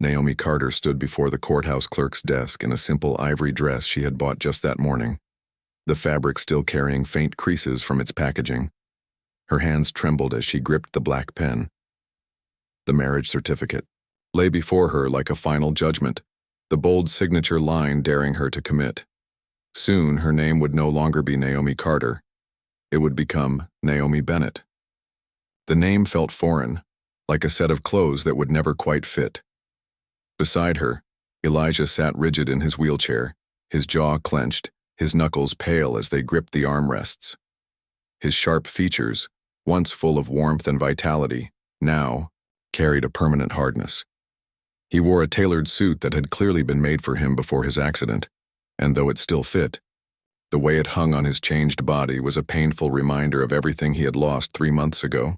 Naomi Carter stood before the courthouse clerk's desk in a simple ivory dress she had bought just that morning, the fabric still carrying faint creases from its packaging. Her hands trembled as she gripped the black pen. The marriage certificate lay before her like a final judgment, the bold signature line daring her to commit. Soon her name would no longer be Naomi Carter. It would become Naomi Bennett. The name felt foreign, like a set of clothes that would never quite fit. Beside her, Elijah sat rigid in his wheelchair, his jaw clenched, his knuckles pale as they gripped the armrests. His sharp features, once full of warmth and vitality, now carried a permanent hardness. He wore a tailored suit that had clearly been made for him before his accident, and though it still fit, the way it hung on his changed body was a painful reminder of everything he had lost 3 months ago,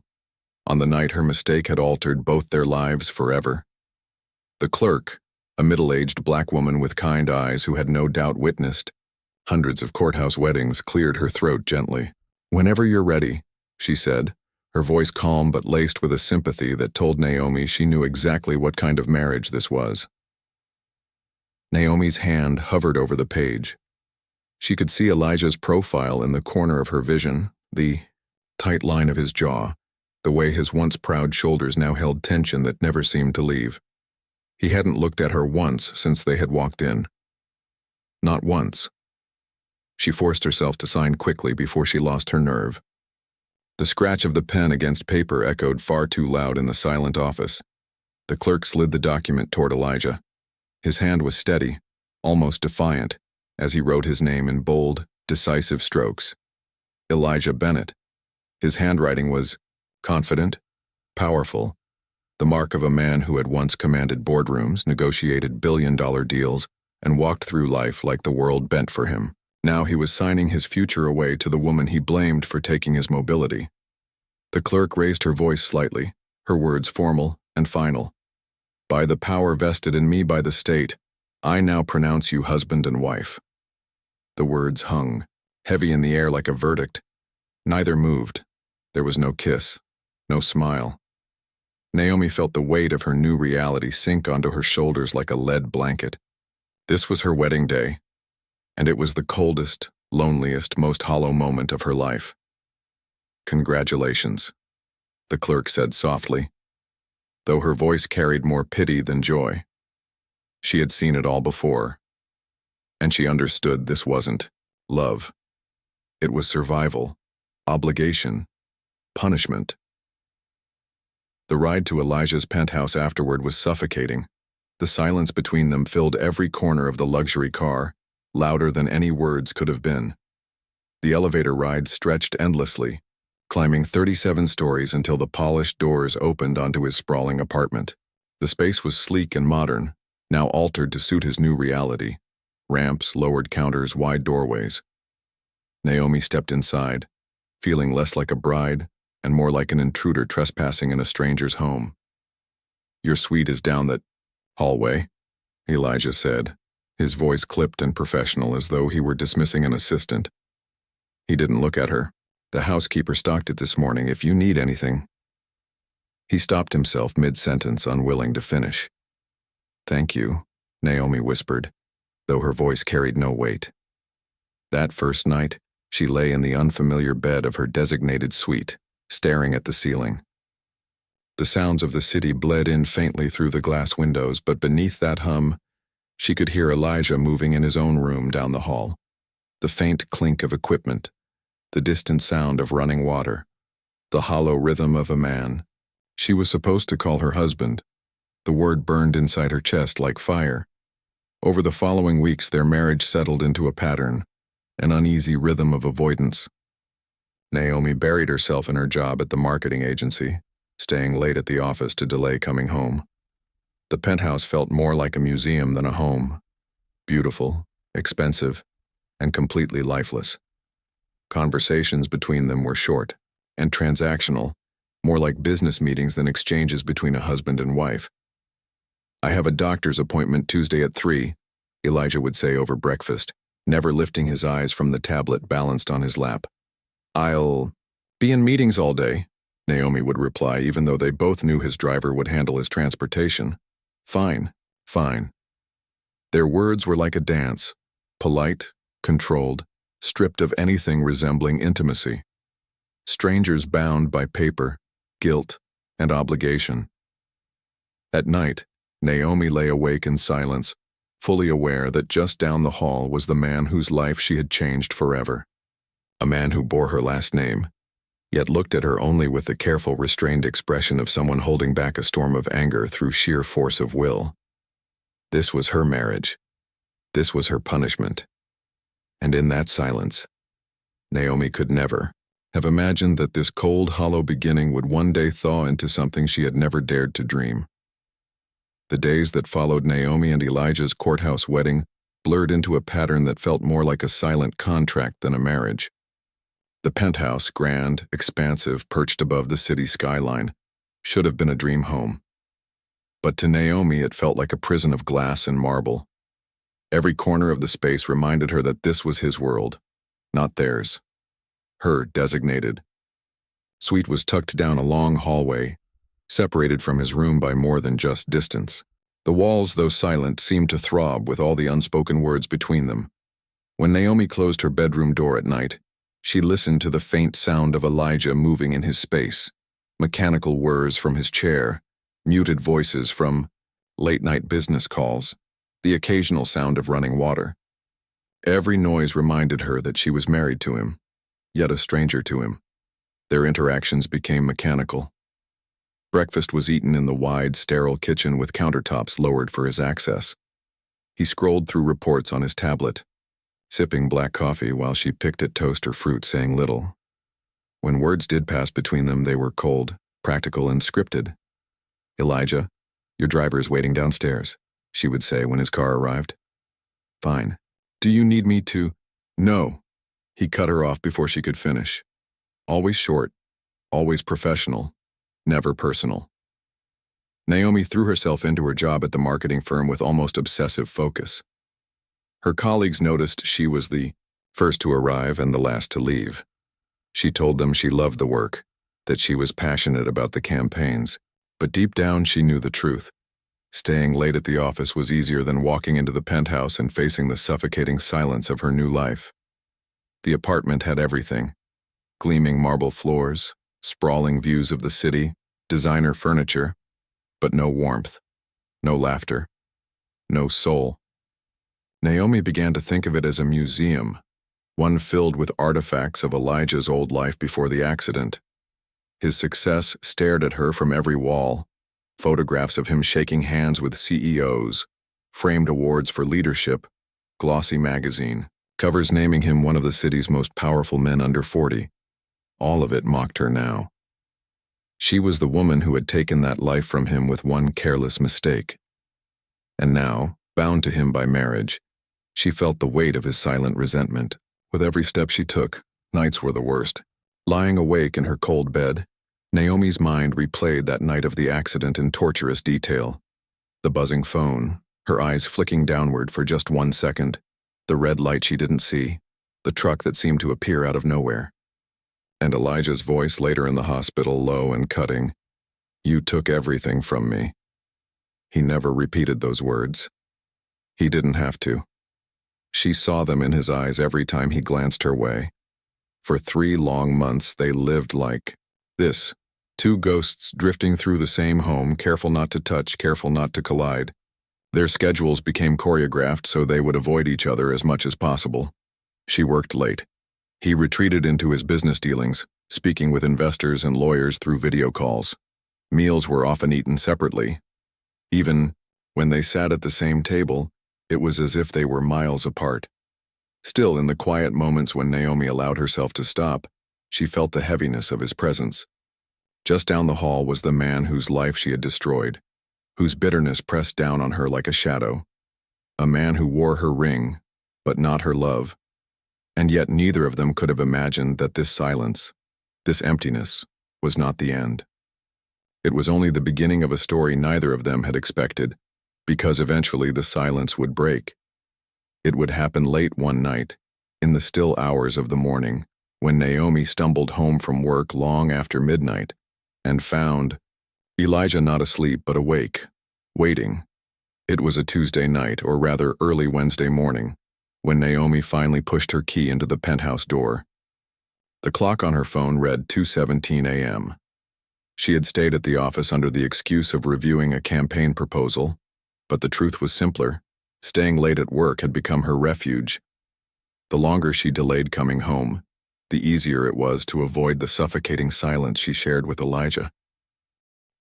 on the night her mistake had altered both their lives forever. The clerk, a middle-aged black woman with kind eyes who had no doubt witnessed hundreds of courthouse weddings, cleared her throat gently. "Whenever you're ready," she said, her voice calm but laced with a sympathy that told Naomi she knew exactly what kind of marriage this was. Naomi's hand hovered over the page. She could see Elijah's profile in the corner of her vision, the tight line of his jaw, the way his once proud shoulders now held tension that never seemed to leave. He hadn't looked at her once since they had walked in. Not once. She forced herself to sign quickly before she lost her nerve. The scratch of the pen against paper echoed far too loud in the silent office. The clerk slid the document toward Elijah. His hand was steady, almost defiant, as he wrote his name in bold, decisive strokes. Elijah Bennett. His handwriting was confident, powerful, the mark of a man who had once commanded boardrooms, negotiated billion-dollar deals, and walked through life like the world bent for him. Now he was signing his future away to the woman he blamed for taking his mobility. The clerk raised her voice slightly, her words formal and final. "By the power vested in me by the state, I now pronounce you husband and wife." The words hung, heavy in the air like a verdict. Neither moved. There was no kiss, no smile. Naomi felt the weight of her new reality sink onto her shoulders like a lead blanket. This was her wedding day, and it was the coldest, loneliest, most hollow moment of her life. "Congratulations," the clerk said softly, though her voice carried more pity than joy. She had seen it all before, and she understood this wasn't love. It was survival, obligation, punishment. The ride to Elijah's penthouse afterward was suffocating. The silence between them filled every corner of the luxury car, louder than any words could have been. The elevator ride stretched endlessly, climbing 37 stories until the polished doors opened onto his sprawling apartment. The space was sleek and modern, now altered to suit his new reality. Ramps, lowered counters, wide doorways. Naomi stepped inside, feeling less like a bride and more like an intruder trespassing in a stranger's home. "Your suite is down that hallway," Elijah said, his voice clipped and professional as though he were dismissing an assistant. He didn't look at her. "The housekeeper stocked it this morning if you need anything." He stopped himself mid-sentence, unwilling to finish. "Thank you," Naomi whispered, though her voice carried no weight. That first night, she lay in the unfamiliar bed of her designated suite, staring at the ceiling. The sounds of the city bled in faintly through the glass windows, but beneath that hum, she could hear Elijah moving in his own room down the hall. The faint clink of equipment, the distant sound of running water, the hollow rhythm of a man she was supposed to call her husband. The word burned inside her chest like fire. Over the following weeks, their marriage settled into a pattern, an uneasy rhythm of avoidance. Naomi buried herself in her job at the marketing agency, staying late at the office to delay coming home. The penthouse felt more like a museum than a home. Beautiful, expensive, and completely lifeless. Conversations between them were short and transactional, more like business meetings than exchanges between a husband and wife. "I have a doctor's appointment Tuesday at 3, Elijah would say over breakfast, never lifting his eyes from the tablet balanced on his lap. "I'll be in meetings all day," Naomi would reply, even though they both knew his driver would handle his transportation. Fine, fine. Their words were like a dance, polite, controlled, stripped of anything resembling intimacy. Strangers bound by paper, guilt, and obligation. At night, Naomi lay awake in silence, fully aware that just down the hall was the man whose life she had changed forever. A man who bore her last name, yet looked at her only with the careful, restrained expression of someone holding back a storm of anger through sheer force of will. This was her marriage. This was her punishment. And in that silence, Naomi could never have imagined that this cold, hollow beginning would one day thaw into something she had never dared to dream. The days that followed Naomi and Elijah's courthouse wedding blurred into a pattern that felt more like a silent contract than a marriage. The penthouse, grand, expansive, perched above the city skyline, should have been a dream home. But to Naomi it felt like a prison of glass and marble. Every corner of the space reminded her that this was his world, not theirs. Her designated suite was tucked down a long hallway, separated from his room by more than just distance. The walls, though silent, seemed to throb with all the unspoken words between them. When Naomi closed her bedroom door at night, she listened to the faint sound of Elijah moving in his space, mechanical whirs from his chair, muted voices from late-night business calls, the occasional sound of running water. Every noise reminded her that she was married to him, yet a stranger to him. Their interactions became mechanical. Breakfast was eaten in the wide, sterile kitchen with countertops lowered for his access. He scrolled through reports on his tablet, sipping black coffee while she picked at toast or fruit, saying little. When words did pass between them, they were cold, practical, and scripted. "Elijah, your driver is waiting downstairs," she would say when his car arrived. "Fine. Do you need me to—" "No." He cut her off before she could finish. Always short, always professional, never personal. Naomi threw herself into her job at the marketing firm with almost obsessive focus. Her colleagues noticed she was the first to arrive and the last to leave. She told them she loved the work, that she was passionate about the campaigns, but deep down she knew the truth. Staying late at the office was easier than walking into the penthouse and facing the suffocating silence of her new life. The apartment had everything: gleaming marble floors, sprawling views of the city, designer furniture, but no warmth, no laughter, no soul. Naomi began to think of it as a museum, one filled with artifacts of Elijah's old life before the accident. His success stared at her from every wall: photographs of him shaking hands with CEOs, framed awards for leadership, glossy magazine, covers naming him one of the city's most powerful men under 40. All of it mocked her now. She was the woman who had taken that life from him with one careless mistake. And now, bound to him by marriage, she felt the weight of his silent resentment. With every step she took, nights were the worst. Lying awake in her cold bed, Naomi's mind replayed that night of the accident in torturous detail. The buzzing phone, her eyes flicking downward for just 1 second, the red light she didn't see, the truck that seemed to appear out of nowhere. And Elijah's voice later in the hospital, low and cutting, "You took everything from me." He never repeated those words. He didn't have to. She saw them in his eyes every time he glanced her way. For 3 long months they lived like this: 2 ghosts drifting through the same home, careful not to touch, careful not to collide. Their schedules became choreographed so they would avoid each other as much as possible. She worked late. He retreated into his business dealings, speaking with investors and lawyers through video calls. Meals were often eaten separately. Even when they sat at the same table, it was as if they were miles apart. Still, in the quiet moments when Naomi allowed herself to stop, she felt the heaviness of his presence. Just down the hall was the man whose life she had destroyed, whose bitterness pressed down on her like a shadow. A man who wore her ring, but not her love. And yet neither of them could have imagined that this silence, this emptiness, was not the end. It was only the beginning of a story neither of them had expected, because eventually the silence would break. It would happen late one night, in the still hours of the morning, when Naomi stumbled home from work long after midnight, and found Elijah not asleep but awake, waiting, It was a Tuesday night, or rather early Wednesday morning, when Naomi finally pushed her key into the penthouse door. The clock on her phone read 2:17 a.m. She had stayed at the office under the excuse of reviewing a campaign proposal, but the truth was simpler. Staying late at work had become her refuge. The longer she delayed coming home, the easier it was to avoid the suffocating silence she shared with Elijah.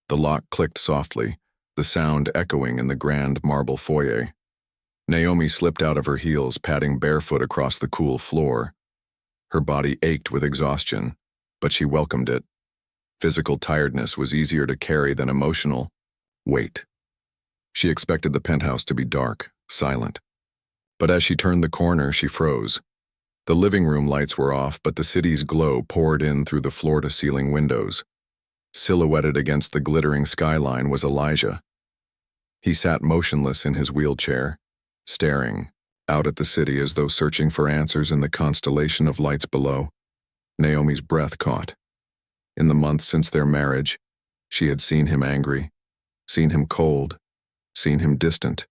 The lock clicked softly, the sound echoing in the grand marble foyer. Naomi slipped out of her heels, padding barefoot across the cool floor. Her body ached with exhaustion, but she welcomed it. Physical tiredness was easier to carry than emotional weight. She expected the penthouse to be dark, silent. But as she turned the corner, she froze. The living room lights were off, but the city's glow poured in through the floor-to-ceiling windows. Silhouetted against the glittering skyline was Elijah. He sat motionless in his wheelchair, staring out at the city as though searching for answers in the constellation of lights below. Naomi's breath caught. In the months since their marriage, she had seen him angry, seen him cold, seen him distant.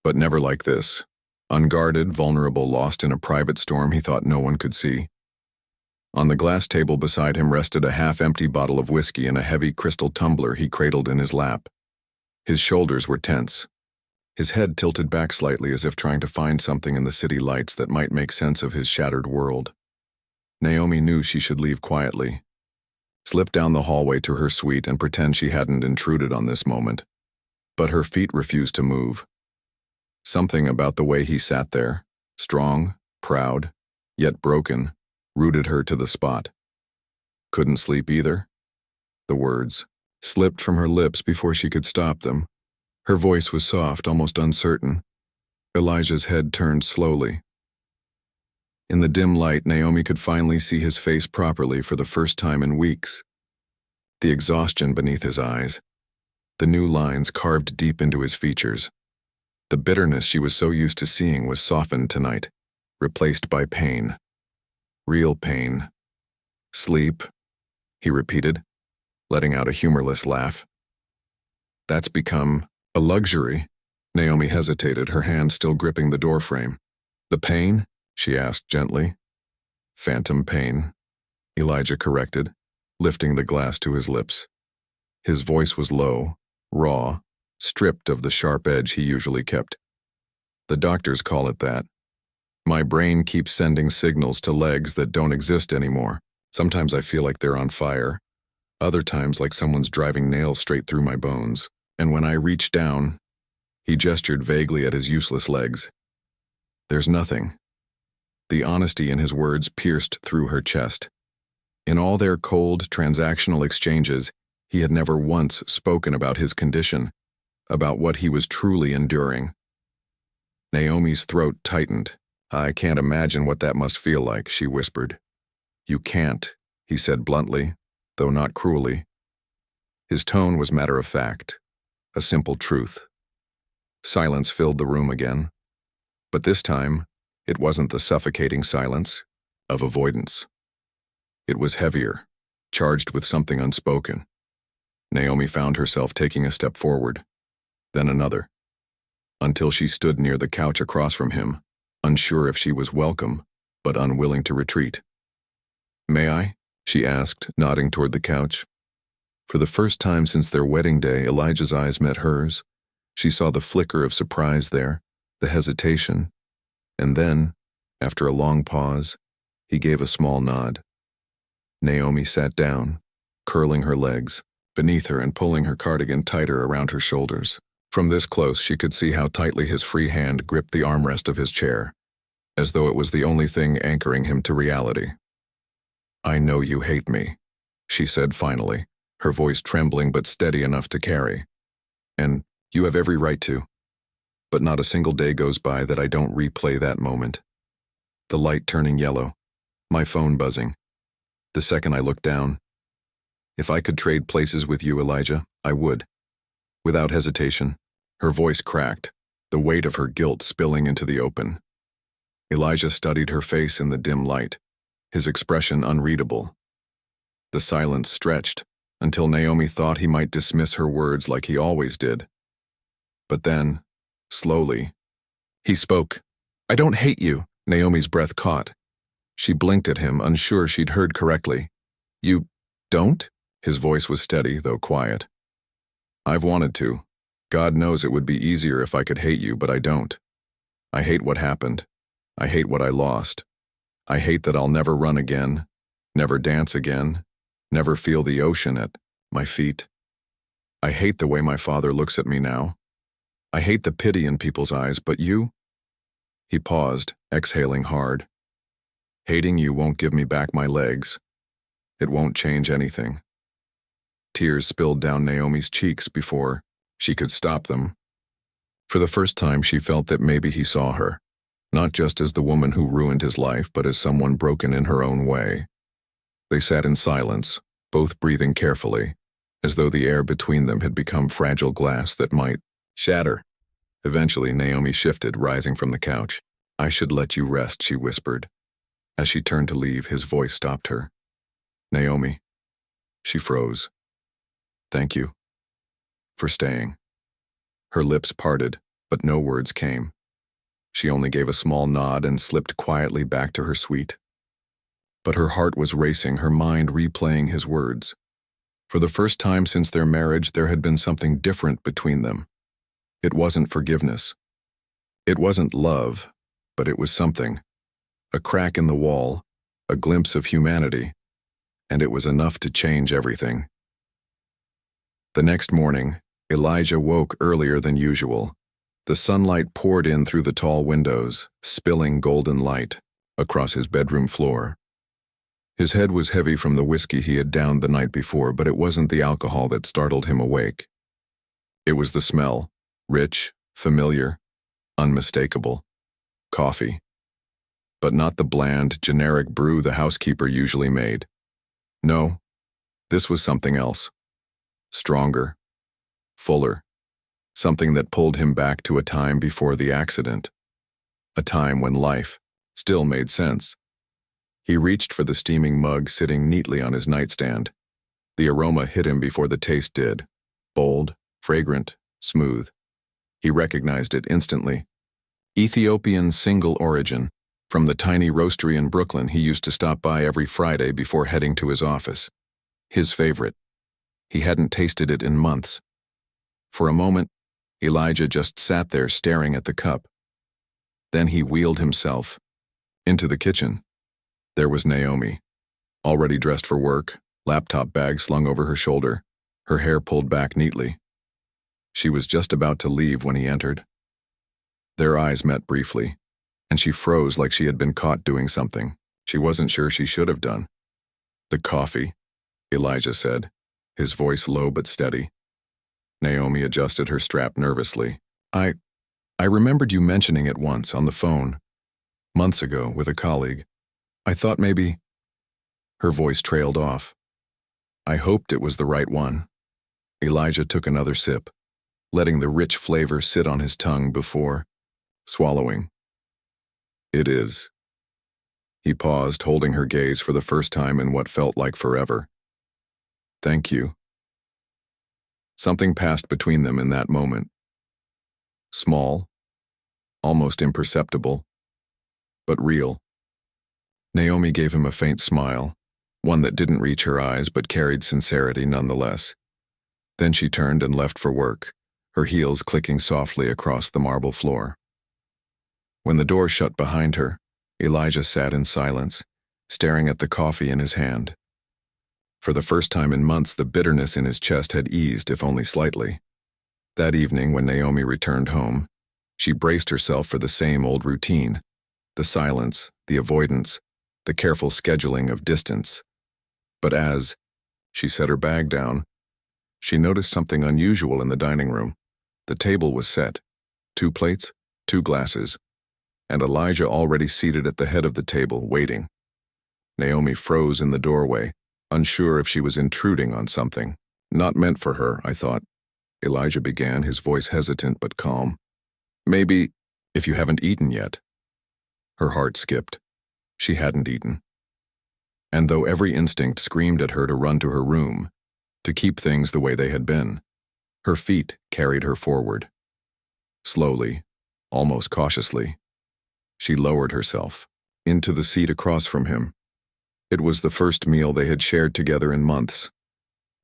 But never like this. Unguarded, vulnerable, lost in a private storm he thought no one could see. On the glass table beside him rested a half-empty bottle of whiskey and a heavy crystal tumbler he cradled in his lap. His shoulders were tense. His head tilted back slightly as if trying to find something in the city lights that might make sense of his shattered world. Naomi knew she should leave quietly, slip down the hallway to her suite and pretend she hadn't intruded on this moment. But her feet refused to move. Something about the way he sat there, strong, proud, yet broken, rooted her to the spot. Couldn't sleep either? The words slipped from her lips before she could stop them. Her voice was soft, almost uncertain. Elijah's head turned slowly. In the dim light, Naomi could finally see his face properly for the first time in weeks. The exhaustion beneath his eyes, the new lines carved deep into his features. The bitterness she was so used to seeing was softened tonight, replaced by pain. Real pain. Sleep, he repeated, letting out a humorless laugh. That's become a luxury. Naomi hesitated, her hand still gripping the doorframe. The pain? She asked gently. Phantom pain, Elijah corrected, lifting the glass to his lips. His voice was low, raw, stripped of the sharp edge he usually kept. The doctors call it that. My brain keeps sending signals to legs that don't exist anymore. Sometimes I feel like they're on fire. Other times like someone's driving nails straight through my bones. And when I reach down, he gestured vaguely at his useless legs. There's nothing. The honesty in his words pierced through her chest. In all their cold, transactional exchanges, he had never once spoken about his condition, about what he was truly enduring. Naomi's throat tightened. I can't imagine what that must feel like, she whispered. You can't, he said bluntly, though not cruelly. His tone was matter of fact, a simple truth. Silence filled the room again, but this time, it wasn't the suffocating silence of avoidance. It was heavier, charged with something unspoken. Naomi found herself taking a step forward, then another, until she stood near the couch across from him, unsure if she was welcome, but unwilling to retreat. May I? She asked, nodding toward the couch. For the first time since their wedding day, Elijah's eyes met hers. She saw the flicker of surprise there, the hesitation, and then, after a long pause, he gave a small nod. Naomi sat down, curling her legs beneath her and pulling her cardigan tighter around her shoulders. From this close, she could see how tightly his free hand gripped the armrest of his chair, as though it was the only thing anchoring him to reality. I know you hate me, she said finally, her voice trembling but steady enough to carry. And you have every right to. But not a single day goes by that I don't replay that moment. The light turning yellow, my phone buzzing. The second I looked down. If I could trade places with you, Elijah, I would. Without hesitation, her voice cracked, the weight of her guilt spilling into the open. Elijah studied her face in the dim light, his expression unreadable. The silence stretched, until Naomi thought he might dismiss her words like he always did. But then, slowly, he spoke. "I don't hate you." Naomi's breath caught. She blinked at him, unsure she'd heard correctly. "You don't?" His voice was steady, though quiet. "I've wanted to. God knows it would be easier if I could hate you, but I don't. I hate what happened. I hate what I lost. I hate that I'll never run again, never dance again, never feel the ocean at my feet. I hate the way my father looks at me now. I hate the pity in people's eyes, but you?" He paused, exhaling hard. "Hating you won't give me back my legs. It won't change anything." Tears spilled down Naomi's cheeks before she could stop them. For the first time, she felt that maybe he saw her, not just as the woman who ruined his life, but as someone broken in her own way. They sat in silence, both breathing carefully, as though the air between them had become fragile glass that might shatter. Eventually, Naomi shifted, rising from the couch. "I should let you rest," she whispered. As she turned to leave, his voice stopped her. "Naomi." She froze. "Thank you for staying." Her lips parted, but no words came. She only gave a small nod and slipped quietly back to her suite. But her heart was racing, her mind replaying his words. For the first time since their marriage, there had been something different between them. It wasn't forgiveness. It wasn't love, but it was something. A crack in the wall, a glimpse of humanity, and it was enough to change everything. The next morning, Elijah woke earlier than usual. The sunlight poured in through the tall windows, spilling golden light across his bedroom floor. His head was heavy from the whiskey he had downed the night before, but it wasn't the alcohol that startled him awake. It was the smell, rich, familiar, unmistakable. Coffee. But not the bland, generic brew the housekeeper usually made. No, this was something else. Stronger. Fuller. Something that pulled him back to a time before the accident. A time when life still made sense. He reached for the steaming mug sitting neatly on his nightstand. The aroma hit him before the taste did. Bold, fragrant, smooth. He recognized it instantly. Ethiopian single origin, from the tiny roastery in Brooklyn he used to stop by every Friday before heading to his office. His favorite. He hadn't tasted it in months. For a moment, Elijah just sat there staring at the cup. Then he wheeled himself into the kitchen. There was Naomi, already dressed for work, laptop bag slung over her shoulder, her hair pulled back neatly. She was just about to leave when he entered. Their eyes met briefly, and she froze like she had been caught doing something she wasn't sure she should have done. "The coffee," Elijah said, his voice low but steady. Naomi adjusted her strap nervously. I remembered you mentioning it once on the phone, months ago with a colleague. I thought maybe—" Her voice trailed off. "I hoped it was the right one." Elijah took another sip, letting the rich flavor sit on his tongue before swallowing. "It is." He paused, holding her gaze for the first time in what felt like forever. "Thank you." Something passed between them in that moment. Small, almost imperceptible, but real. Naomi gave him a faint smile, one that didn't reach her eyes but carried sincerity nonetheless. Then she turned and left for work, her heels clicking softly across the marble floor. When the door shut behind her, Elijah sat in silence, staring at the coffee in his hand. For the first time in months, the bitterness in his chest had eased, if only slightly. That evening, when Naomi returned home, she braced herself for the same old routine, the silence, the avoidance, the careful scheduling of distance. But as she set her bag down, she noticed something unusual in the dining room. The table was set, 2 plates, 2 glasses, and Elijah already seated at the head of the table, waiting. Naomi froze in the doorway, unsure if she was intruding on something. "Not meant for her, I thought," Elijah began, his voice hesitant but calm. "Maybe, if you haven't eaten yet." Her heart skipped. She hadn't eaten. And though every instinct screamed at her to run to her room, to keep things the way they had been, her feet carried her forward. Slowly, almost cautiously, she lowered herself into the seat across from him. It was the first meal they had shared together in months.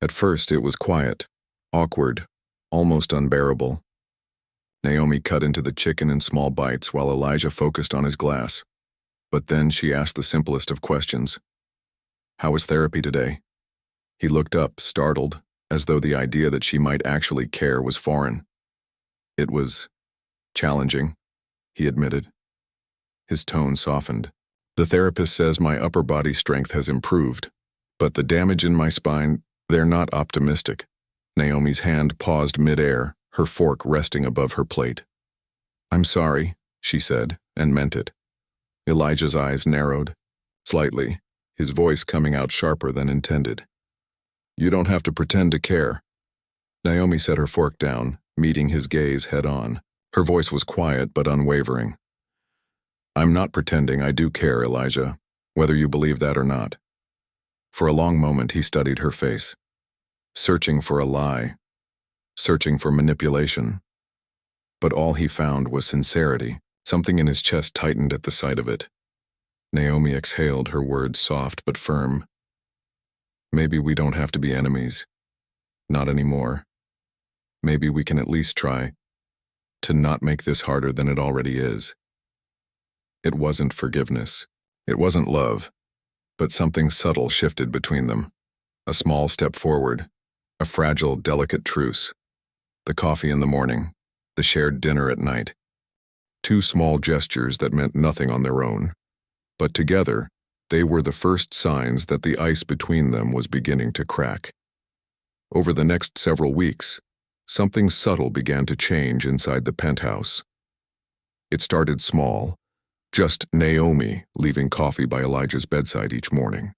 At first, it was quiet, awkward, almost unbearable. Naomi cut into the chicken in small bites while Elijah focused on his glass. But then she asked the simplest of questions. "How was therapy today?" He looked up, startled, as though the idea that she might actually care was foreign. "It was challenging," he admitted. His tone softened. "The therapist says my upper body strength has improved, but the damage in my spine, they're not optimistic." Naomi's hand paused midair, her fork resting above her plate. "I'm sorry," she said, and meant it. Elijah's eyes narrowed, slightly, his voice coming out sharper than intended. "You don't have to pretend to care." Naomi set her fork down, meeting his gaze head-on. Her voice was quiet but unwavering. "I'm not pretending I do care, Elijah, whether you believe that or not." For a long moment he studied her face, searching for a lie, searching for manipulation. But all he found was sincerity. Something in his chest tightened at the sight of it. Naomi exhaled, her words soft but firm. "Maybe we don't have to be enemies. Not anymore. Maybe we can at least try to not make this harder than it already is." It wasn't forgiveness. It wasn't love. But something subtle shifted between them. A small step forward. A fragile, delicate truce. The coffee in the morning. The shared dinner at night. Two small gestures that meant nothing on their own. But together, they were the first signs that the ice between them was beginning to crack. Over the next several weeks, something subtle began to change inside the penthouse. It started small, just Naomi leaving coffee by Elijah's bedside each morning.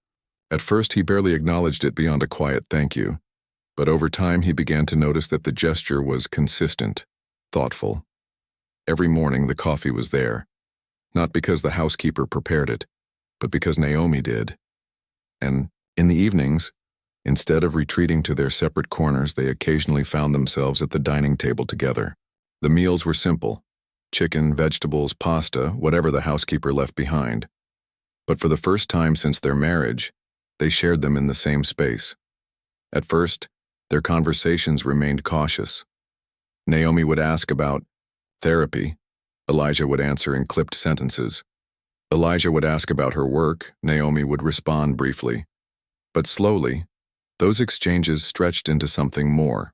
At first, he barely acknowledged it beyond a quiet thank you, but over time he began to notice that the gesture was consistent, thoughtful. Every morning the coffee was there, not because the housekeeper prepared it, but because Naomi did. And in the evenings, instead of retreating to their separate corners, they occasionally found themselves at the dining table together. The meals were simple: chicken, vegetables, pasta, whatever the housekeeper left behind. But for the first time since their marriage, they shared them in the same space. At first, their conversations remained cautious. Naomi would ask about therapy. Elijah would answer in clipped sentences. Elijah would ask about her work. Naomi would respond briefly. But slowly, those exchanges stretched into something more.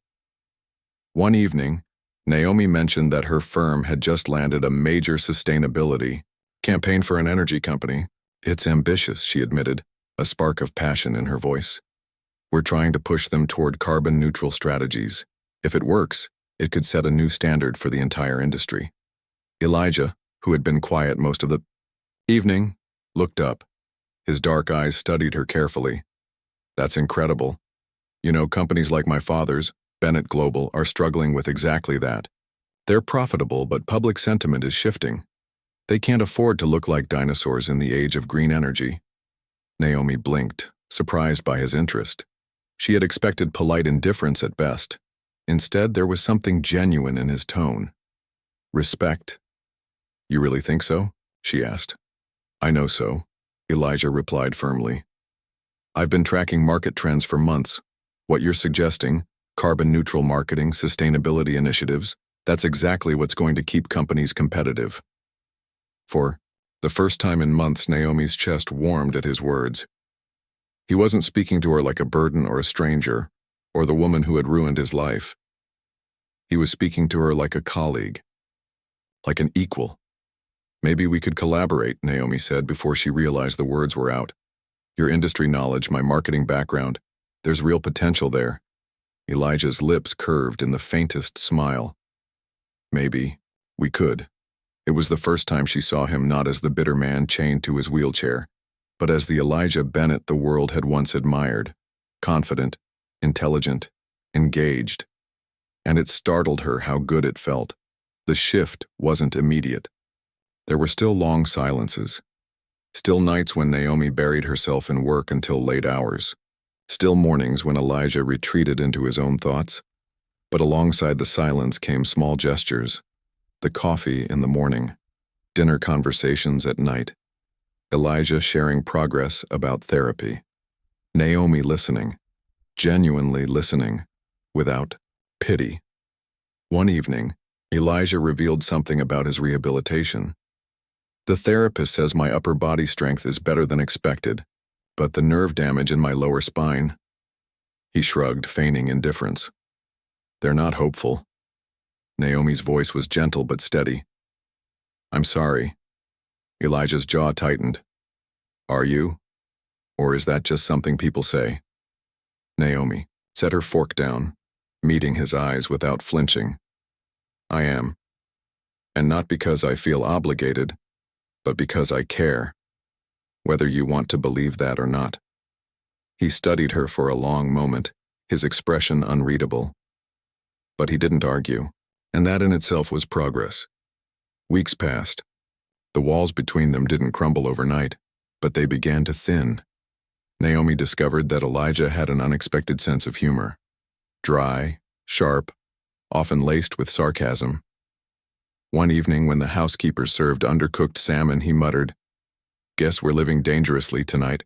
One evening, Naomi mentioned that her firm had just landed a major sustainability campaign for an energy company. "It's ambitious," she admitted, a spark of passion in her voice. "We're trying to push them toward carbon-neutral strategies. If it works, it could set a new standard for the entire industry." Elijah, who had been quiet most of the evening, looked up. His dark eyes studied her carefully. "That's incredible. You know, companies like my father's, Bennett Global, are struggling with exactly that. They're profitable, but public sentiment is shifting. They can't afford to look like dinosaurs in the age of green energy." Naomi blinked, surprised by his interest. She had expected polite indifference at best. Instead, there was something genuine in his tone. "Respect." "You really think so?" she asked. "I know so," Elijah replied firmly. "I've been tracking market trends for months. What you're suggesting, carbon-neutral marketing, sustainability initiatives, that's exactly what's going to keep companies competitive." For the first time in months, Naomi's chest warmed at his words. He wasn't speaking to her like a burden or a stranger, or the woman who had ruined his life. He was speaking to her like a colleague, like an equal. "Maybe we could collaborate," Naomi said before she realized the words were out. "Your industry knowledge, my marketing background, there's real potential there." Elijah's lips curved in the faintest smile. "Maybe we could." It was the first time she saw him not as the bitter man chained to his wheelchair, but as the Elijah Bennett the world had once admired, confident, intelligent, engaged. And it startled her how good it felt. The shift wasn't immediate. There were still long silences. Still nights when Naomi buried herself in work until late hours. Still mornings when Elijah retreated into his own thoughts. But alongside the silence came small gestures, The coffee in the morning, dinner conversations at night, Elijah sharing progress about therapy, Naomi listening, genuinely listening, without pity. One evening, Elijah revealed something about his rehabilitation. The therapist says my upper body strength is better than expected, but the nerve damage in my lower spine. He shrugged, feigning indifference. They're not hopeful. Naomi's voice was gentle but steady. I'm sorry. Elijah's jaw tightened. Are you? Or is that just something people say? Naomi set her fork down, meeting his eyes without flinching. I am. And not because I feel obligated, but because I care, whether you want to believe that or not. He studied her for a long moment, his expression unreadable. But he didn't argue, and that in itself was progress. Weeks passed. The walls between them didn't crumble overnight, but they began to thin. Naomi discovered that Elijah had an unexpected sense of humor. Dry, sharp, often laced with sarcasm. One evening when the housekeeper served undercooked salmon, he muttered, "Guess we're living dangerously tonight."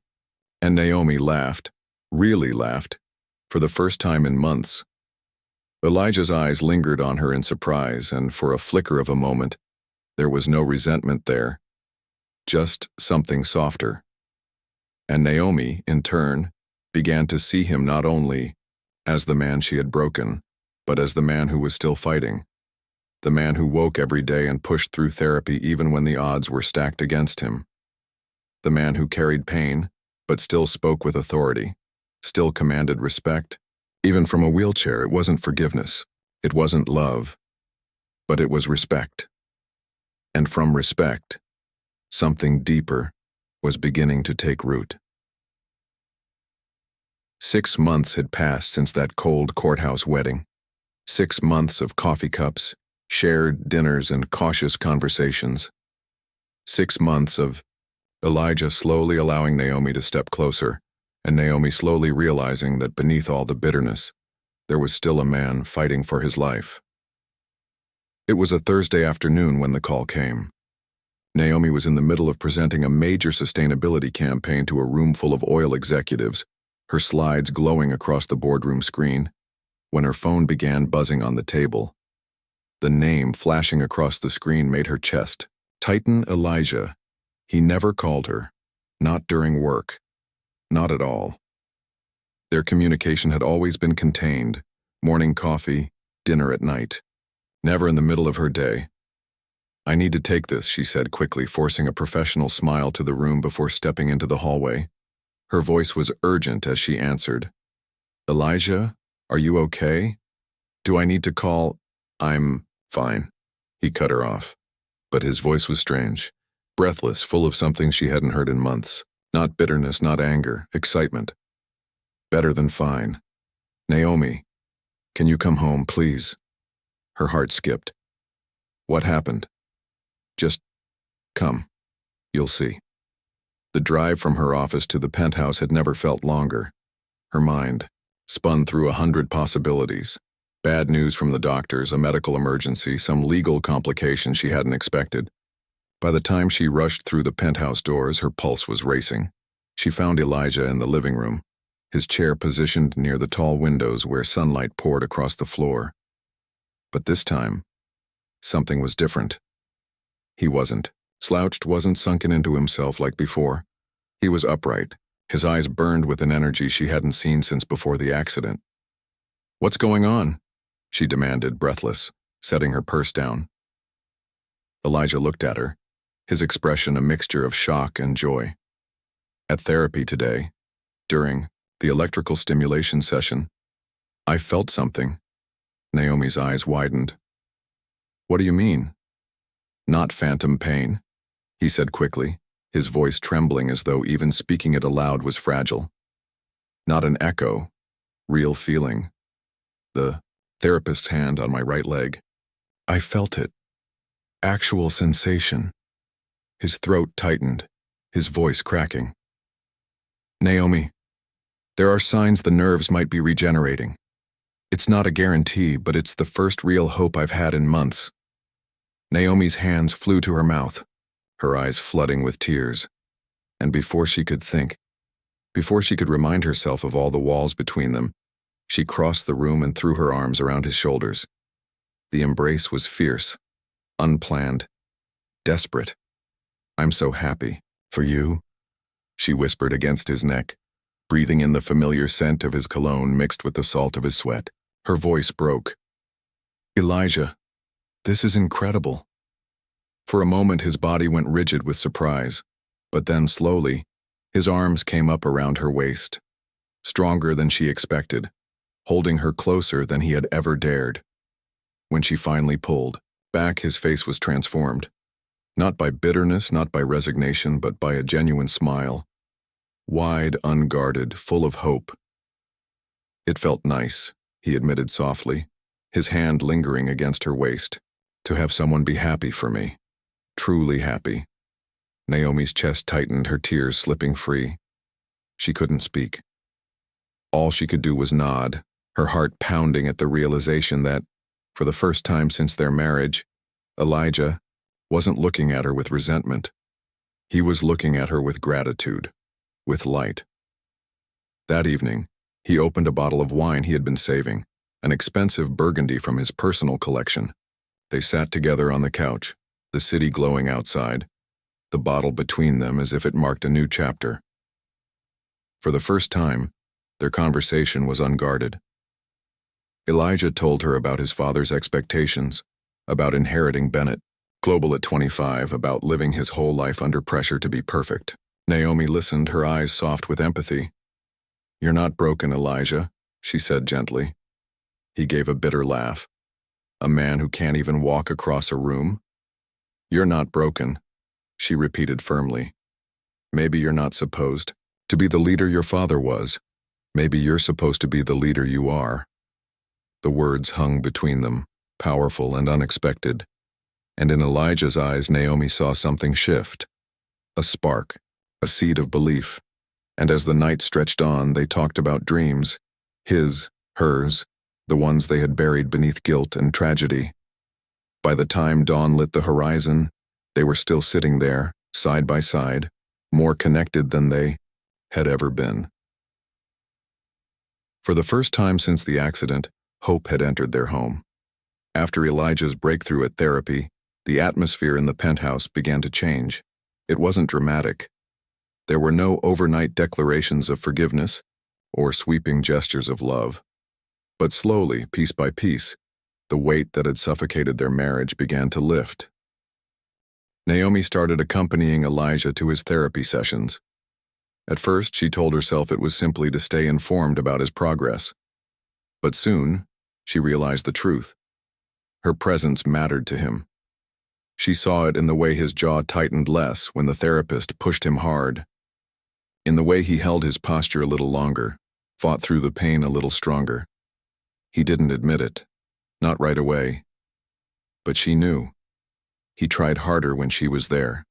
And Naomi laughed, really laughed, for the first time in months. Elijah's eyes lingered on her in surprise, and for a flicker of a moment, there was no resentment there, just something softer. And Naomi, in turn, began to see him not only as the man she had broken, but as the man who was still fighting. The man who woke every day and pushed through therapy even when the odds were stacked against him. The man who carried pain, but still spoke with authority, still commanded respect. Even from a wheelchair, it wasn't forgiveness, it wasn't love, but it was respect. And from respect, something deeper was beginning to take root. 6 months had passed since that cold courthouse wedding. 6 months of coffee cups, shared dinners, and cautious conversations. 6 months of Elijah slowly allowing Naomi to step closer, and Naomi slowly realizing that beneath all the bitterness, there was still a man fighting for his life. It was a Thursday afternoon when the call came. Naomi was in the middle of presenting a major sustainability campaign to a room full of oil executives, her slides glowing across the boardroom screen, when her phone began buzzing on the table. The name flashing across the screen made her chest tighten. Elijah. He never called her, not during work, not at all. Their communication had always been contained, morning coffee, dinner at night, never in the middle of her day. I need to take this, she said quickly, forcing a professional smile to the room before stepping into the hallway. Her voice was urgent as she answered. Elijah, are you okay? Do I need to call? I'm fine. He cut her off. But his voice was strange, breathless, full of something she hadn't heard in months. Not bitterness, not anger, excitement. Better than fine. Naomi, can you come home, please? Her heart skipped. What happened? Just come. You'll see. The drive from her office to the penthouse had never felt longer. Her mind spun through 100 possibilities. Bad news from the doctors, a medical emergency, some legal complication she hadn't expected. By the time she rushed through the penthouse doors, her pulse was racing. She found Elijah in the living room, his chair positioned near the tall windows where sunlight poured across the floor. But this time, something was different. He wasn't slouched, wasn't sunken into himself like before. He was upright. His eyes burned with an energy she hadn't seen since before the accident. What's going on? She demanded, breathless, setting her purse down. Elijah looked at her, his expression a mixture of shock and joy. At therapy today, during the electrical stimulation session, I felt something. Naomi's eyes widened. What do you mean? Not phantom pain, he said quickly, his voice trembling as though even speaking it aloud was fragile. Not an echo, real feeling. The therapist's hand on my right leg. I felt it. Actual sensation. His throat tightened, his voice cracking. Naomi, there are signs the nerves might be regenerating. It's not a guarantee, but it's the first real hope I've had in months. Naomi's hands flew to her mouth, her eyes flooding with tears. And before she could think, before she could remind herself of all the walls between them, she crossed the room and threw her arms around his shoulders. The embrace was fierce, unplanned, desperate. "I'm so happy. For you?" she whispered against his neck, breathing in the familiar scent of his cologne mixed with the salt of his sweat. Her voice broke. "Elijah, this is incredible." For a moment his body went rigid with surprise, but then slowly, his arms came up around her waist, stronger than she expected, holding her closer than he had ever dared. When she finally pulled back, his face was transformed. Not by bitterness, not by resignation, but by a genuine smile. Wide, unguarded, full of hope. "It felt nice," he admitted softly, his hand lingering against her waist. "To have someone be happy for me. Truly happy." Naomi's chest tightened, her tears slipping free. She couldn't speak. All she could do was nod, her heart pounding at the realization that, for the first time since their marriage, Elijah wasn't looking at her with resentment. He was looking at her with gratitude, with light. That evening, he opened a bottle of wine he had been saving, an expensive Burgundy from his personal collection. They sat together on the couch, the city glowing outside, the bottle between them as if it marked a new chapter. For the first time, their conversation was unguarded. Elijah told her about his father's expectations, about inheriting Bennett, global at 25, about living his whole life under pressure to be perfect. Naomi listened, her eyes soft with empathy. "You're not broken, Elijah," she said gently. He gave a bitter laugh. "A man who can't even walk across a room?" "You're not broken," she repeated firmly. "Maybe you're not supposed to be the leader your father was. Maybe you're supposed to be the leader you are." The words hung between them, powerful and unexpected. And in Elijah's eyes, Naomi saw something shift. A spark, a seed of belief. And as the night stretched on, they talked about dreams. His, hers, the ones they had buried beneath guilt and tragedy. By the time dawn lit the horizon, they were still sitting there, side by side, more connected than they had ever been. For the first time since the accident, hope had entered their home. After Elijah's breakthrough at therapy, the atmosphere in the penthouse began to change. It wasn't dramatic. There were no overnight declarations of forgiveness or sweeping gestures of love. But slowly, piece by piece, the weight that had suffocated their marriage began to lift. Naomi started accompanying Elijah to his therapy sessions. At first, she told herself it was simply to stay informed about his progress. But soon, she realized the truth. Her presence mattered to him. She saw it in the way his jaw tightened less when the therapist pushed him hard, in the way he held his posture a little longer, fought through the pain a little stronger. He didn't admit it, not right away. But she knew. He tried harder when she was there.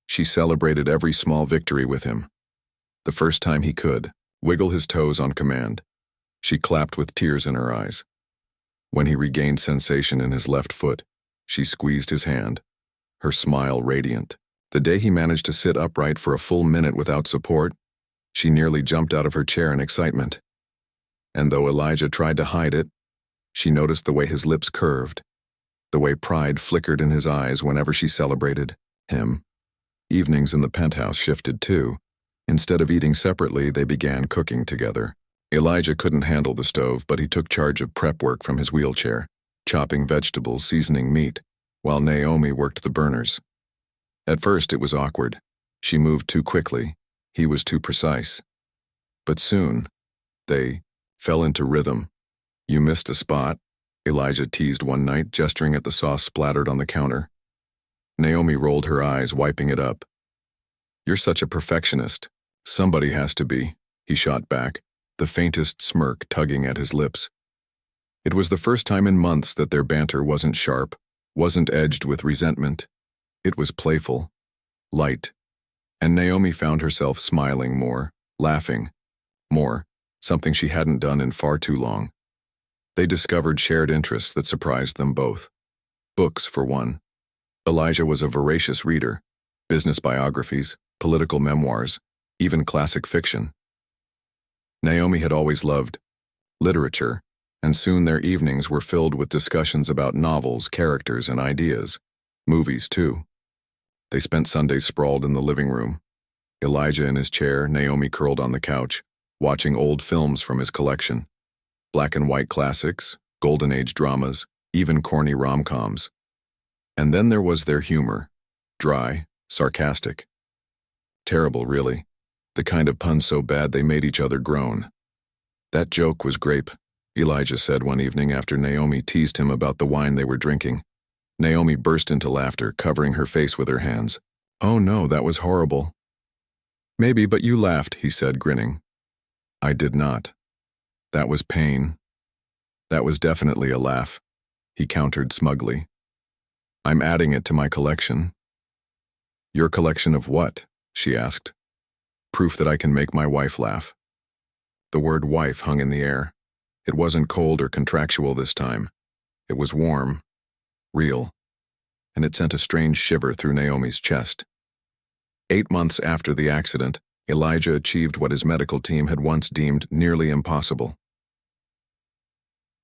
She celebrated every small victory with him. The first time he could, wiggle his toes on command. She clapped with tears in her eyes. When he regained sensation in his left foot, she squeezed his hand, her smile radiant. The day he managed to sit upright for a full minute without support, she nearly jumped out of her chair in excitement. And though Elijah tried to hide it, she noticed the way his lips curved, the way pride flickered in his eyes whenever she celebrated him. Evenings in the penthouse shifted too. Instead of eating separately, they began cooking together. Elijah couldn't handle the stove, but he took charge of prep work from his wheelchair, chopping vegetables, seasoning meat, while Naomi worked the burners. At first it was awkward. She moved too quickly. He was too precise. But soon, they fell into rhythm. "You missed a spot," Elijah teased one night, gesturing at the sauce splattered on the counter. Naomi rolled her eyes, wiping it up. "You're such a perfectionist. Somebody has to be," he shot back, the faintest smirk tugging at his lips. It was the first time in months that their banter wasn't sharp, wasn't edged with resentment. It was playful, light, and Naomi found herself smiling more, laughing more, something she hadn't done in far too long. They discovered shared interests that surprised them both. Books, for one. Elijah was a voracious reader, business biographies, political memoirs, even classic fiction. Naomi had always loved literature, and soon their evenings were filled with discussions about novels, characters, and ideas. Movies, too. They spent Sundays sprawled in the living room. Elijah in his chair, Naomi curled on the couch, watching old films from his collection. Black and white classics, golden age dramas, even corny rom-coms. And then there was their humor. Dry, sarcastic. Terrible, really. The kind of pun so bad they made each other groan. "That joke was grape," Elijah said one evening after Naomi teased him about the wine they were drinking. Naomi burst into laughter, covering her face with her hands. "Oh no, that was horrible." "Maybe, but you laughed," he said, grinning. "I did not. That was pain." "That was definitely a laugh," he countered smugly. "I'm adding it to my collection." "Your collection of what?" she asked. "Proof that I can make my wife laugh." The word wife hung in the air. It wasn't cold or contractual this time. It was warm, real, and it sent a strange shiver through Naomi's chest. 8 months after the accident, Elijah achieved what his medical team had once deemed nearly impossible.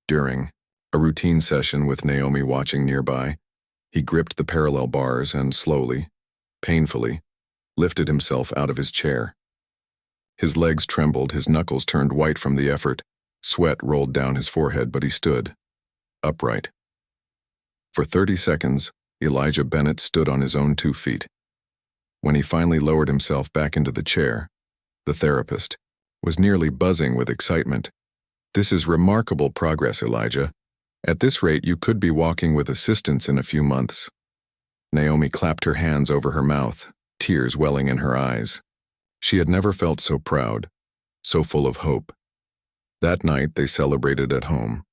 During a routine session with Naomi watching nearby, he gripped the parallel bars and slowly, painfully, lifted himself out of his chair. His legs trembled, his knuckles turned white from the effort, sweat rolled down his forehead, but he stood, upright. For 30 seconds, Elijah Bennett stood on his own 2 feet. When he finally lowered himself back into the chair, the therapist was nearly buzzing with excitement. "This is remarkable progress, Elijah. At this rate, you could be walking with assistance in a few months." Naomi clapped her hands over her mouth, tears welling in her eyes. She had never felt so proud, so full of hope. That night they celebrated at home,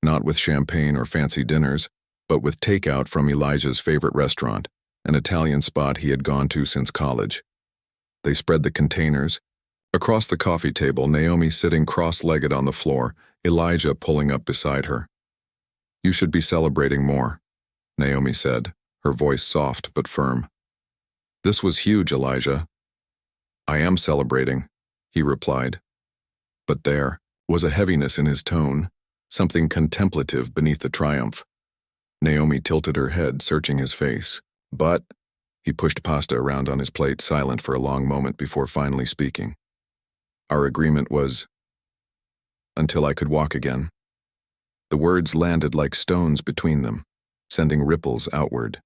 not with champagne or fancy dinners, but with takeout from Elijah's favorite restaurant, an Italian spot he had gone to since college. They spread the containers. Across the coffee table, Naomi sitting cross-legged on the floor, Elijah pulling up beside her. "You should be celebrating more," Naomi said, her voice soft but firm. "This was huge, Elijah." "I am celebrating," he replied. But there was a heaviness in his tone, something contemplative beneath the triumph. Naomi tilted her head, searching his face. "But," he pushed pasta around on his plate, silent for a long moment before finally speaking. "Our agreement was until I could walk again." The words landed like stones between them, sending ripples outward.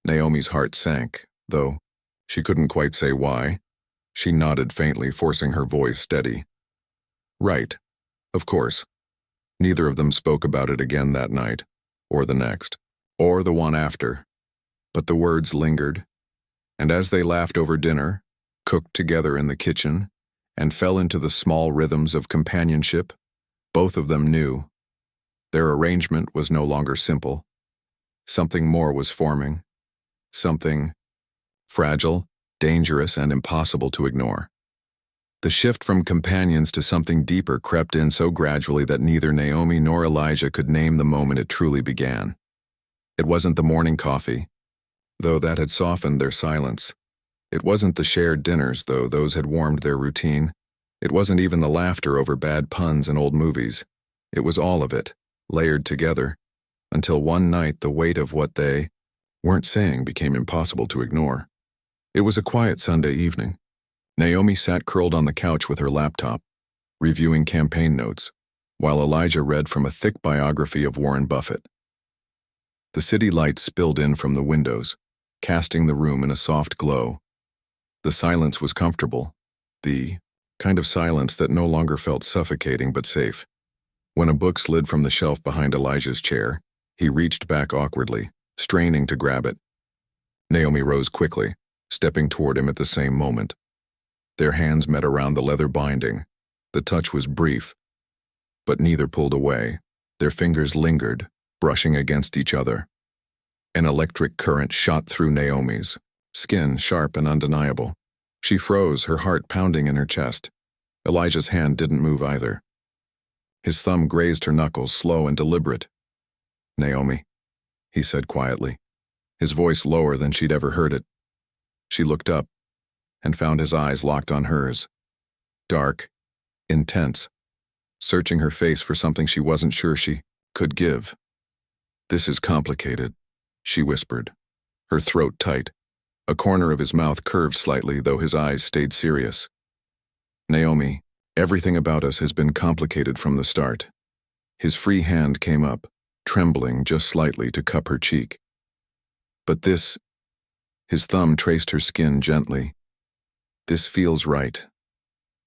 Naomi's heart sank, though she couldn't quite say why. She nodded faintly, forcing her voice steady. "Right. Of course." Neither of them spoke about it again that night, or the next, or the one after. But the words lingered, and as they laughed over dinner, cooked together in the kitchen, and fell into the small rhythms of companionship, both of them knew their arrangement was no longer simple. Something more was forming, something fragile, dangerous, and impossible to ignore. The shift from companions to something deeper crept in so gradually that neither Naomi nor Elijah could name the moment it truly began. It wasn't the morning coffee, though that had softened their silence. It wasn't the shared dinners, though those had warmed their routine. It wasn't even the laughter over bad puns and old movies. It was all of it, layered together, until one night the weight of what they weren't saying became impossible to ignore. It was a quiet Sunday evening. Naomi sat curled on the couch with her laptop, reviewing campaign notes, while Elijah read from a thick biography of Warren Buffett. The city lights spilled in from the windows, casting the room in a soft glow. The silence was comfortable, the kind of silence that no longer felt suffocating but safe. When a book slid from the shelf behind Elijah's chair, he reached back awkwardly, straining to grab it. Naomi rose quickly, stepping toward him at the same moment. Their hands met around the leather binding. The touch was brief, but neither pulled away. Their fingers lingered, brushing against each other. An electric current shot through Naomi's, skin sharp and undeniable. She froze, her heart pounding in her chest. Elijah's hand didn't move either. His thumb grazed her knuckles, slow and deliberate. "Naomi," he said quietly, his voice lower than she'd ever heard it. She looked up and found his eyes locked on hers. Dark, intense, searching her face for something she wasn't sure she could give. "This is complicated," she whispered, her throat tight. A corner of his mouth curved slightly, though his eyes stayed serious. "Naomi, everything about us has been complicated from the start." His free hand came up, trembling just slightly to cup her cheek. "But this," his thumb traced her skin gently, "this feels right.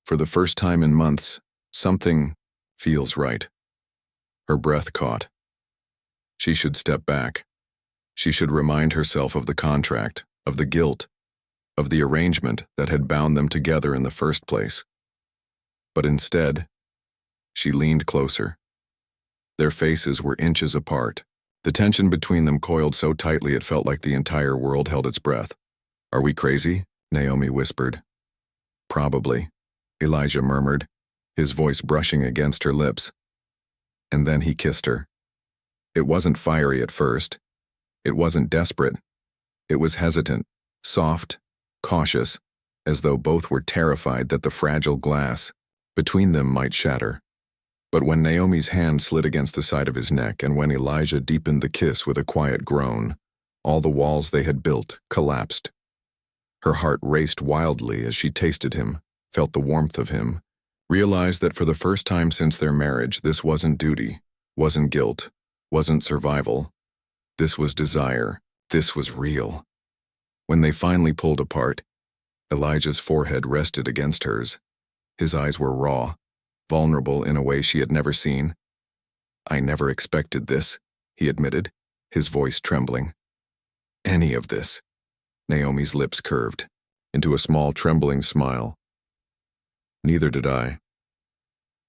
For the first time in months, something feels right." Her breath caught. She should step back. She should remind herself of the contract, of the guilt, of the arrangement that had bound them together in the first place. But instead, she leaned closer. Their faces were inches apart. The tension between them coiled so tightly it felt like the entire world held its breath. "Are we crazy?" Naomi whispered. "Probably," Elijah murmured, his voice brushing against her lips. And then he kissed her. It wasn't fiery at first. It wasn't desperate. It was hesitant, soft, cautious, as though both were terrified that the fragile glass between them might shatter. But when Naomi's hand slid against the side of his neck and when Elijah deepened the kiss with a quiet groan, all the walls they had built collapsed. Her heart raced wildly as she tasted him, felt the warmth of him, realized that for the first time since their marriage, this wasn't duty, wasn't guilt, wasn't survival. This was desire. This was real. When they finally pulled apart, Elijah's forehead rested against hers. His eyes were raw, vulnerable in a way she had never seen. "I never expected this," he admitted, his voice trembling. "Any of this." Naomi's lips curved into a small trembling smile. "Neither did I.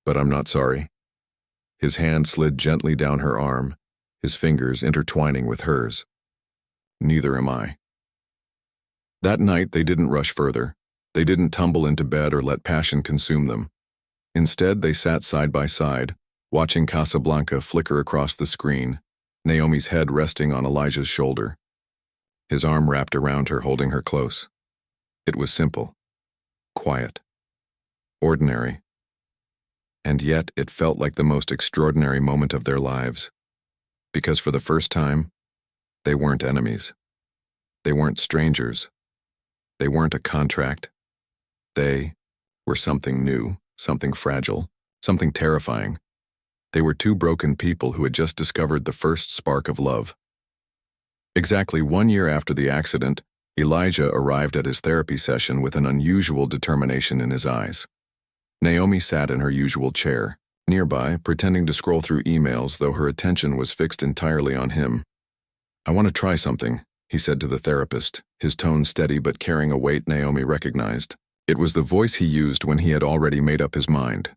But I'm not sorry." His hand slid gently down her arm, his fingers intertwining with hers. "Neither am I." That night they didn't rush further. They didn't tumble into bed or let passion consume them. Instead, they sat side by side, watching Casablanca flicker across the screen, Naomi's head resting on Elijah's shoulder. His arm wrapped around her, holding her close. It was simple, quiet, ordinary. And yet it felt like the most extraordinary moment of their lives. Because for the first time, they weren't enemies. They weren't strangers. They weren't a contract. They were something new, something fragile, something terrifying. They were two broken people who had just discovered the first spark of love. Exactly 1 year after the accident, Elijah arrived at his therapy session with an unusual determination in his eyes. Naomi sat in her usual chair, nearby, pretending to scroll through emails, though her attention was fixed entirely on him. "I want to try something," he said to the therapist, his tone steady but carrying a weight Naomi recognized. It was the voice he used when he had already made up his mind.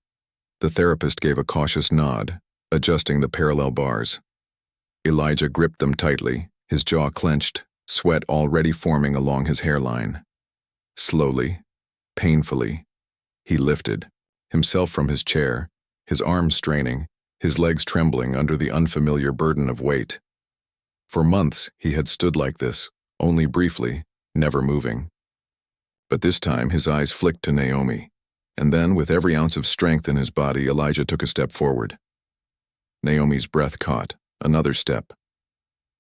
The therapist gave a cautious nod, adjusting the parallel bars. Elijah gripped them tightly, his jaw clenched, sweat already forming along his hairline. Slowly, painfully, he lifted, himself from his chair, his arms straining, his legs trembling under the unfamiliar burden of weight. For months he had stood like this, only briefly, never moving. But this time his eyes flicked to Naomi, and then with every ounce of strength in his body, Elijah took a step forward. Naomi's breath caught, another step.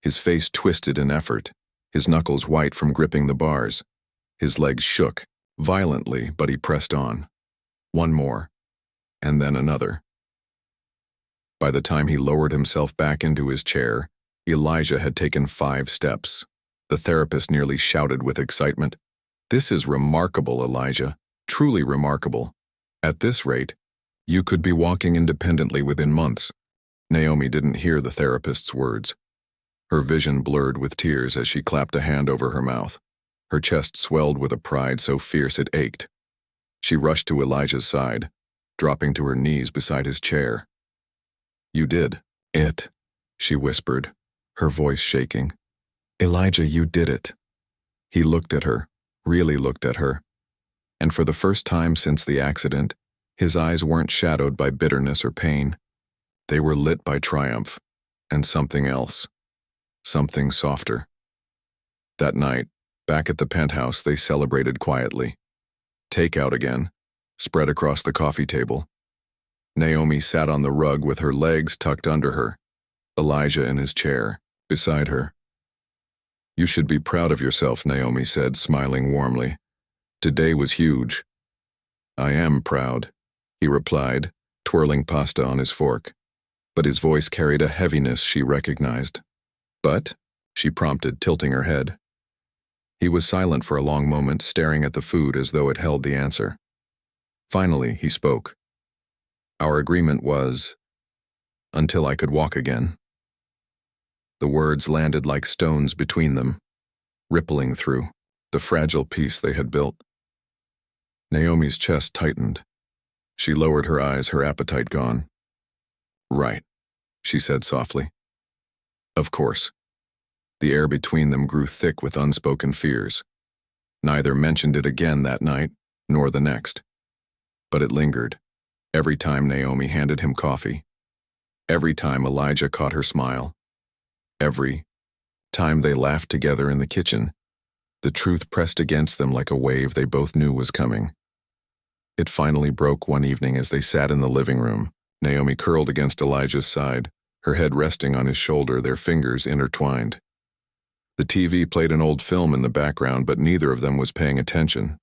His face twisted in effort, his knuckles white from gripping the bars. His legs shook, violently, but he pressed on. One more, and then another. By the time he lowered himself back into his chair, Elijah had taken 5 steps. The therapist nearly shouted with excitement. "This is remarkable, Elijah, truly remarkable. At this rate, you could be walking independently within months." Naomi didn't hear the therapist's words. Her vision blurred with tears as she clapped a hand over her mouth. Her chest swelled with a pride so fierce it ached. She rushed to Elijah's side, dropping to her knees beside his chair. "You did it," she whispered, her voice shaking. "Elijah, you did it." He looked at her, really looked at her, and for the first time since the accident, his eyes weren't shadowed by bitterness or pain. They were lit by triumph, and something else, something softer. That night, back at the penthouse, they celebrated quietly. Takeout again, spread across the coffee table. Naomi sat on the rug with her legs tucked under her, Elijah in his chair, beside her. "You should be proud of yourself," Naomi said, smiling warmly. "Today was huge." "I am proud," he replied, twirling pasta on his fork. But his voice carried a heaviness she recognized. "But?" she prompted, tilting her head. He was silent for a long moment, staring at the food as though it held the answer. Finally, he spoke. "Our agreement was, until I could walk again." The words landed like stones between them, rippling through the fragile peace they had built. Naomi's chest tightened. She lowered her eyes, her appetite gone. "Right," she said softly. "Of course." The air between them grew thick with unspoken fears. Neither mentioned it again that night, nor the next. But it lingered, every time Naomi handed him coffee, every time Elijah caught her smile, every time they laughed together in the kitchen. The truth pressed against them like a wave they both knew was coming. It finally broke one evening as they sat in the living room, Naomi curled against Elijah's side, her head resting on his shoulder, their fingers intertwined. The TV played an old film in the background, but neither of them was paying attention.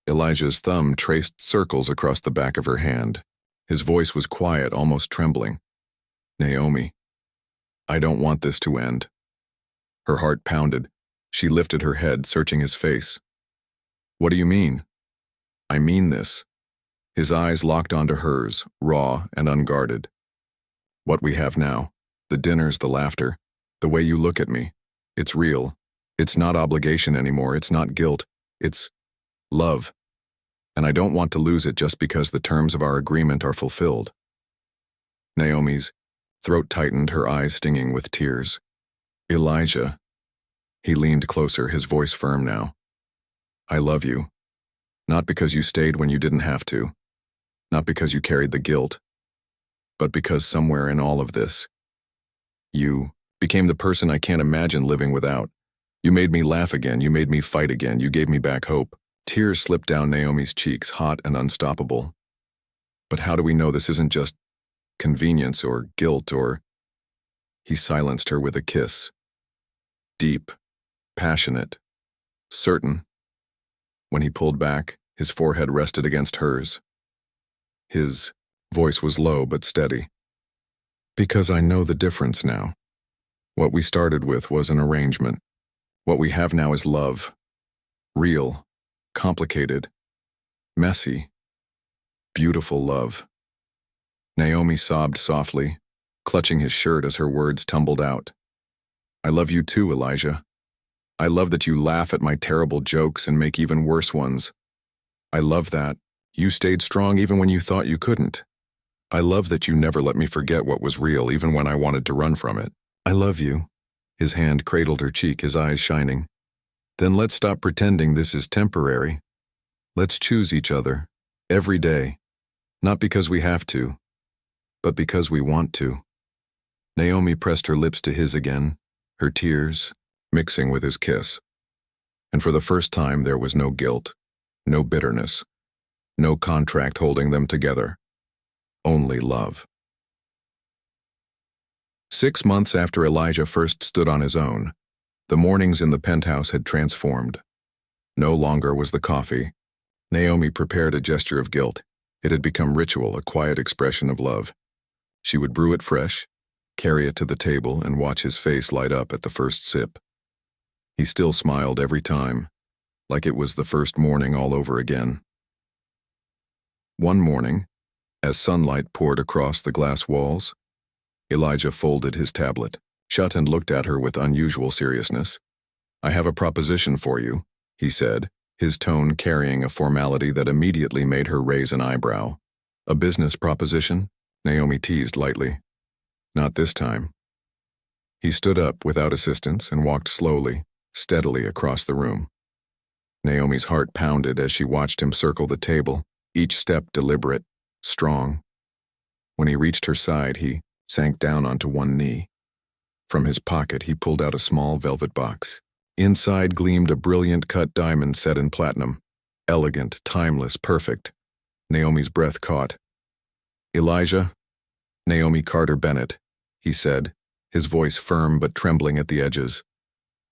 Elijah's thumb traced circles across the back of her hand. His voice was quiet, almost trembling. "Naomi, I don't want this to end." Her heart pounded. She lifted her head, searching his face. "What do you mean?" "I mean this." His eyes locked onto hers, raw and unguarded. "What we have now, the dinners, the laughter, the way you look at me, it's real. It's not obligation anymore, it's not guilt, it's love. And I don't want to lose it just because the terms of our agreement are fulfilled." Naomi's throat tightened, her eyes stinging with tears. "Elijah." He leaned closer, his voice firm now. "I love you. Not because you stayed when you didn't have to. Not because you carried the guilt. But because somewhere in all of this, you became the person I can't imagine living without. You made me laugh again, you made me fight again, you gave me back hope." Tears slipped down Naomi's cheeks, hot and unstoppable. "But how do we know this isn't just convenience or guilt or—" He silenced her with a kiss. Deep, passionate, certain. When he pulled back, his forehead rested against hers. His voice was low but steady. "Because I know the difference now. What we started with was an arrangement. What we have now is love. Real, complicated, messy, beautiful love." Naomi sobbed softly, clutching his shirt as her words tumbled out. "I love you too, Elijah. I love that you laugh at my terrible jokes and make even worse ones. I love that you stayed strong even when you thought you couldn't. I love that you never let me forget what was real even when I wanted to run from it. I love you." His hand cradled her cheek, his eyes shining. "Then let's stop pretending this is temporary. Let's choose each other, every day, not because we have to, but because we want to." Naomi pressed her lips to his again, her tears mixing with his kiss. And for the first time there was no guilt, no bitterness, no contract holding them together. Only love. 6 months after Elijah first stood on his own, the mornings in the penthouse had transformed. No longer was the coffee. Naomi prepared a gesture of guilt. It had become ritual, a quiet expression of love. She would brew it fresh, carry it to the table, and watch his face light up at the first sip. He still smiled every time, like it was the first morning all over again. One morning, as sunlight poured across the glass walls, Elijah folded his tablet, shut, and looked at her with unusual seriousness. "I have a proposition for you," he said, his tone carrying a formality that immediately made her raise an eyebrow. "A business proposition?" Naomi teased lightly. "Not this time." He stood up without assistance and walked slowly, steadily across the room. Naomi's heart pounded as she watched him circle the table, each step deliberate, strong. When he reached her side, he sank down onto one knee. From his pocket, he pulled out a small velvet box. Inside gleamed a brilliant cut diamond set in platinum. Elegant, timeless, perfect. Naomi's breath caught. "Elijah?" "Naomi Carter Bennett," he said, his voice firm but trembling at the edges.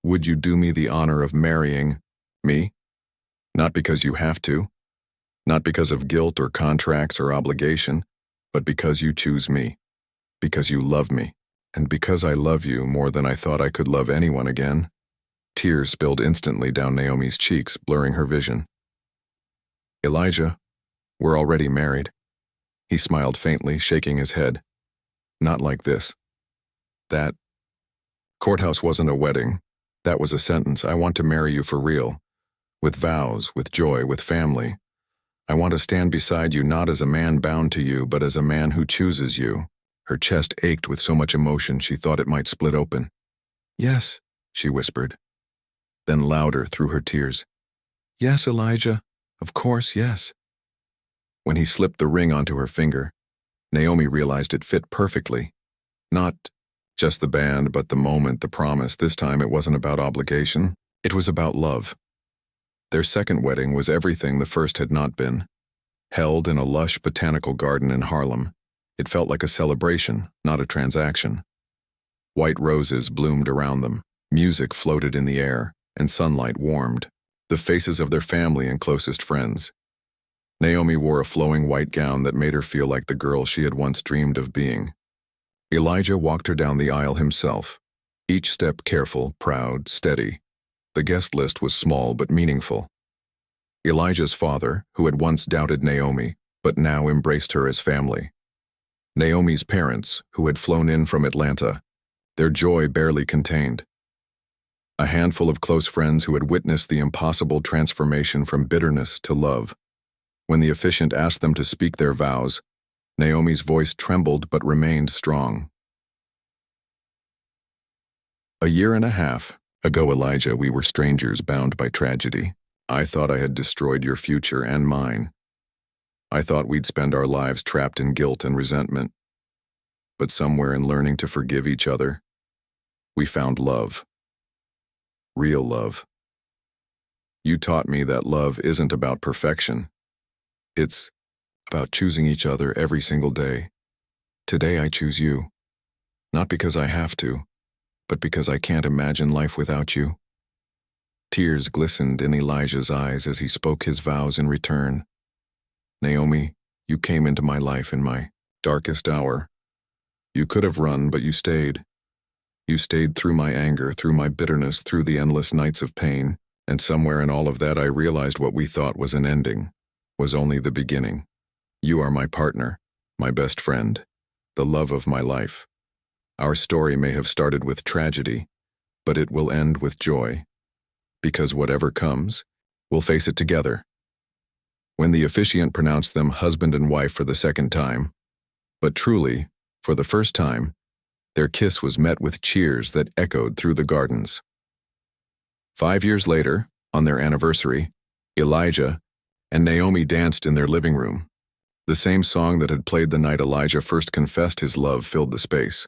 "Would you do me the honor of marrying me? Not because you have to, not because of guilt or contracts or obligation, but because you choose me, because you love me, and because I love you more than I thought I could love anyone again." Tears spilled instantly down Naomi's cheeks, blurring her vision. "Elijah, we're already married." He smiled faintly, shaking his head. "Not like this. That courthouse wasn't a wedding. That was a sentence. I want to marry you for real. With vows, with joy, with family. I want to stand beside you not as a man bound to you, but as a man who chooses you." Her chest ached with so much emotion she thought it might split open. "Yes," she whispered. Then louder through her tears. "Yes, Elijah. Of course, yes." When he slipped the ring onto her finger, Naomi realized it fit perfectly. Not just the band, but the moment, the promise. This time it wasn't about obligation. It was about love. Their second wedding was everything the first had not been. Held in a lush botanical garden in Harlem, it felt like a celebration, not a transaction. White roses bloomed around them, music floated in the air, and sunlight warmed the faces of their family and closest friends. Naomi wore a flowing white gown that made her feel like the girl she had once dreamed of being. Elijah walked her down the aisle himself, each step careful, proud, steady. The guest list was small but meaningful. Elijah's father, who had once doubted Naomi, but now embraced her as family. Naomi's parents, who had flown in from Atlanta, their joy barely contained. A handful of close friends who had witnessed the impossible transformation from bitterness to love. When the officiant asked them to speak their vows, Naomi's voice trembled but remained strong. "A year and a half ago, Elijah, we were strangers bound by tragedy. I thought I had destroyed your future and mine. I thought we'd spend our lives trapped in guilt and resentment. But somewhere in learning to forgive each other, we found love. Real love. You taught me that love isn't about perfection. It's about choosing each other every single day. Today I choose you. Not because I have to, but because I can't imagine life without you." Tears glistened in Elijah's eyes as he spoke his vows in return. "Naomi, you came into my life in my darkest hour. You could have run, but you stayed. You stayed through my anger, through my bitterness, through the endless nights of pain, and somewhere in all of that I realized what we thought was an ending was only the beginning. You are my partner, my best friend, the love of my life. Our story may have started with tragedy, but it will end with joy. Because whatever comes, we'll face it together." When the officiant pronounced them husband and wife for the second time, but truly, for the first time, their kiss was met with cheers that echoed through the gardens. 5 years later, on their anniversary, Elijah and Naomi danced in their living room. The same song that had played the night Elijah first confessed his love filled the space.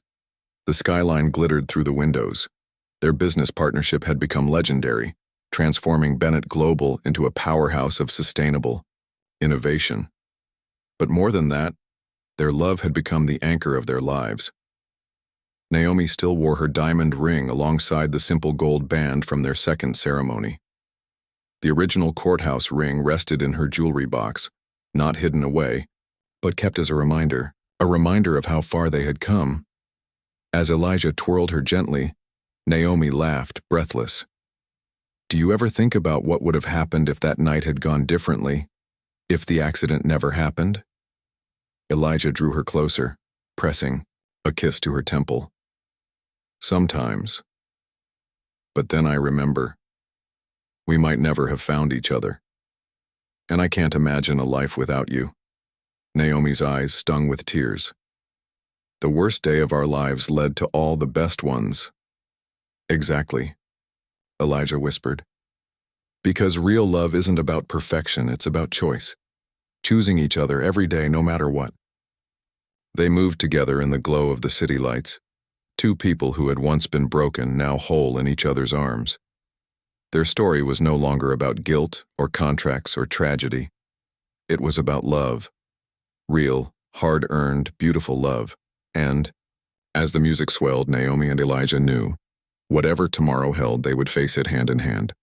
The skyline glittered through the windows. Their business partnership had become legendary, transforming Bennett Global into a powerhouse of sustainable innovation. But more than that, their love had become the anchor of their lives. Naomi still wore her diamond ring alongside the simple gold band from their second ceremony. The original courthouse ring rested in her jewelry box, not hidden away, but kept as a reminder of how far they had come. As Elijah twirled her gently, Naomi laughed, breathless. "Do you ever think about what would have happened if that night had gone differently? If the accident never happened?" Elijah drew her closer, pressing a kiss to her temple. "Sometimes. But then I remember. We might never have found each other. And I can't imagine a life without you." Naomi's eyes stung with tears. "The worst day of our lives led to all the best ones." "Exactly," Elijah whispered. "Because real love isn't about perfection, it's about choice. Choosing each other every day no matter what." They moved together in the glow of the city lights. Two people who had once been broken, now whole in each other's arms. Their story was no longer about guilt or contracts or tragedy. It was about love. Real, hard-earned, beautiful love. And, as the music swelled, Naomi and Elijah knew, whatever tomorrow held, they would face it hand in hand.